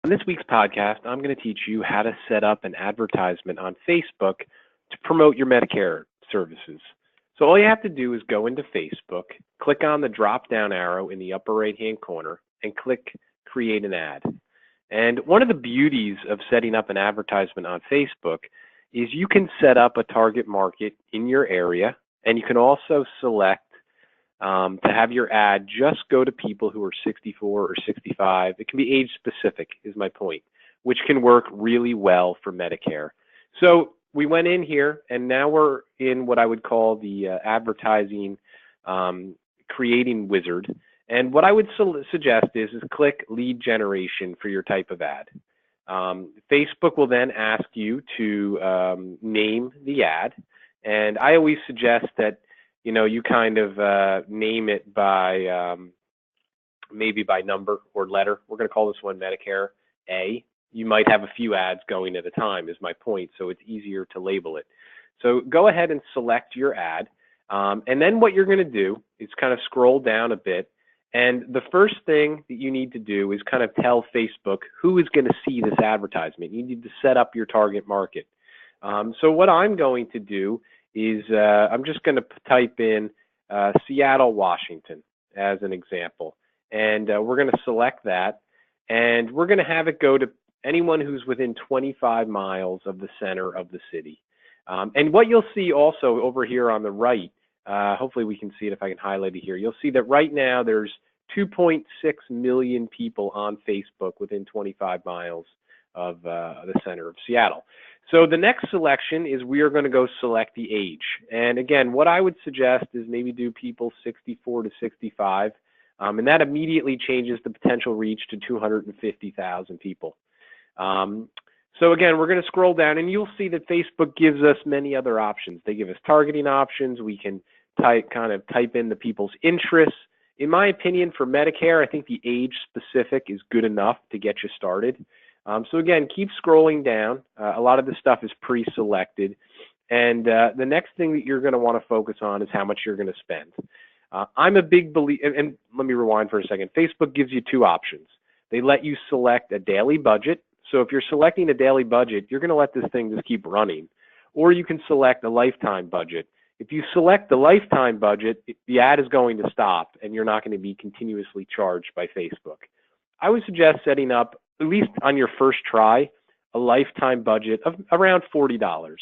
On this week's podcast, I'm going to teach you how to set up an advertisement on Facebook to promote your Medicare services. So all you have to do is go into Facebook, click on the drop-down arrow in the upper right-hand corner, and click Create an Ad. And one of the beauties of setting up an advertisement on Facebook is you can set up a target market in your area, and you can also select to have your ad just go to people who are 64 or 65. It can be age specific, is my point, which can work really well for Medicare. So we went in here, and now we're in what I would call the advertising creating wizard. And what I would suggest is click lead generation for your type of ad. Facebook will then ask you to name the ad. And I always suggest that you kind of name it by maybe by number or letter. We're going to call this one Medicare A. You might have a few ads going at a time is my point, so it's easier to label it. So go ahead and select your ad. And then what you're going to do is kind of scroll down a bit. And the first thing that you need to do is kind of tell Facebook who is going to see this advertisement. You need to set up your target market. So what I'm going to do is I'm just going to type in Seattle, Washington as an example. And we're going to select that. And we're going to have it go to anyone who's within 25 miles of the center of the city. And what you'll see also over here on the right, hopefully we can see it if I can highlight it here. You'll see that right now there's 2.6 million people on Facebook within 25 miles of the center of Seattle. So the next selection is we are going to go select the age. And again, what I would suggest is maybe do people 64 to 65. And that immediately changes the potential reach to 250,000 people. So again, we're going to scroll down and you'll see that Facebook gives us many other options. They give us targeting options. We can kind of type in the people's interests. In my opinion, for Medicare, I think the age specific is good enough to get you started. So again, keep scrolling down. A lot of this stuff is pre-selected. And the next thing that you're going to want to focus on is how much you're going to spend. I'm a big believer, and let me rewind for a second. Facebook gives you two options. They let you select a daily budget. So if you're selecting a daily budget, you're going to let this thing just keep running. Or you can select a lifetime budget. If you select the lifetime budget, the ad is going to stop and you're not going to be continuously charged by Facebook. I would suggest setting up, at least on your first try, a lifetime budget of around $40.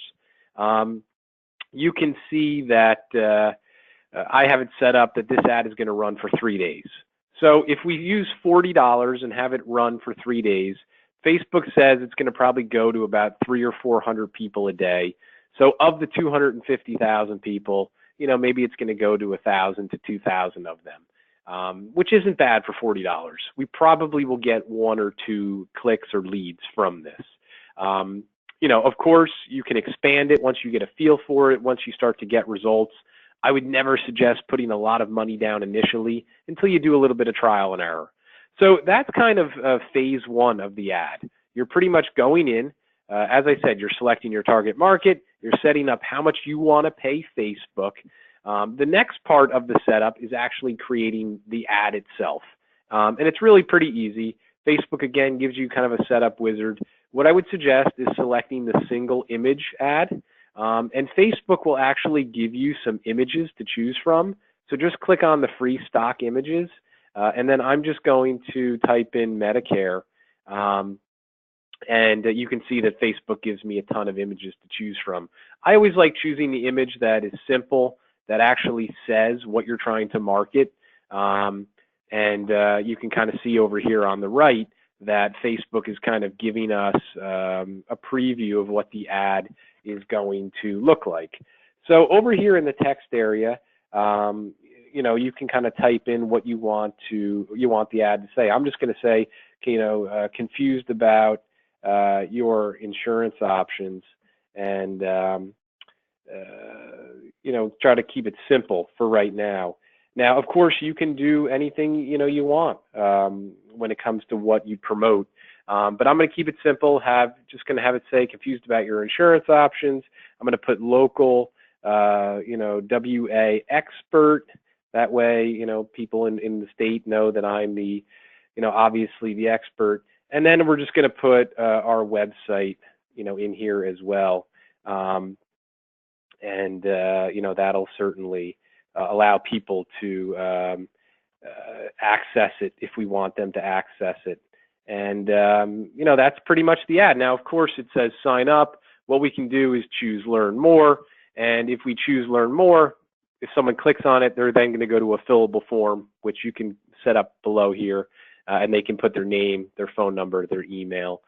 You can see that I have it set up that this ad is going to run for 3 days. So if we use $40 and have it run for 3 days, Facebook says it's going to probably go to about 300 or 400 people a day. So of the 250,000 people, maybe it's going to go to 1,000 to 2,000 of them, which isn't bad for $40. We probably will get 1 or 2 clicks or leads from this. Of course, you can expand it once you get a feel for it, once you start to get results. I would never suggest putting a lot of money down initially until you do a little bit of trial and error. So that's kind of phase one of the ad. You're pretty much going in. As I said, you're selecting your target market. You're setting up how much you want to pay Facebook. The next part of the setup is actually creating the ad itself. And it's really pretty easy. Facebook, again, gives you kind of a setup wizard. What I would suggest is selecting the single image ad. And Facebook will actually give you some images to choose from. So just click on the free stock images. And then I'm just going to type in Medicare. And you can see that Facebook gives me a ton of images to choose from. I always like choosing the image that is simple, that actually says what you're trying to market. And you can kind of see over here on the right that Facebook is kind of giving us a preview of what the ad is going to look like. So over here in the text area, you can kind of type in what you want the ad to say. I'm just going to say, confused about your insurance options, and try to keep it simple for right now. Now, of course, you can do anything you want when it comes to what you promote. But I'm going to keep it simple. Just going to have it say confused about your insurance options. I'm going to put local, WA expert. That way, people in the state know that I'm the, obviously the expert. And then we're just going to put our website, in here as well. And that'll certainly allow people to access it if we want them to access it. And, that's pretty much the ad. Now, of course, it says sign up. What we can do is choose learn more. And if we choose learn more, if someone clicks on it, they're then going to go to a fillable form, which you can set up below here, and they can put their name, their phone number, their email.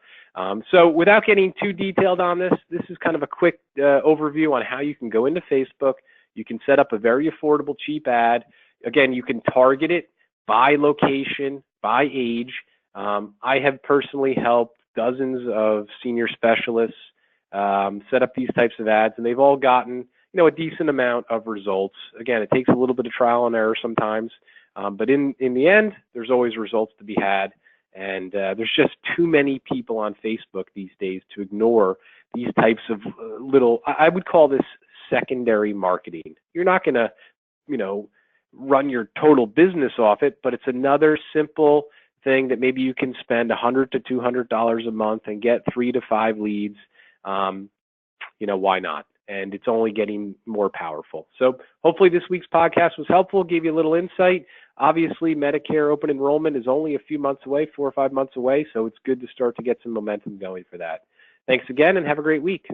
So without getting too detailed on this, this is kind of a quick overview on how you can go into Facebook. You can set up a very affordable, cheap ad. Again, you can target it by location, by age. I have personally helped dozens of senior specialists set up these types of ads, and they've all gotten a decent amount of results. Again, it takes a little bit of trial and error sometimes, but in the end, there's always results to be had. And there's just too many people on Facebook these days to ignore these types of little, I would call this secondary marketing. You're not going to, run your total business off it, but it's another simple thing that maybe you can spend $100 to $200 a month and get 3 to 5 leads. Why not? And it's only getting more powerful. So hopefully this week's podcast was helpful, gave you a little insight. Obviously, Medicare open enrollment is only a few months away, 4 or 5 months away, so it's good to start to get some momentum going for that. Thanks again, and have a great week.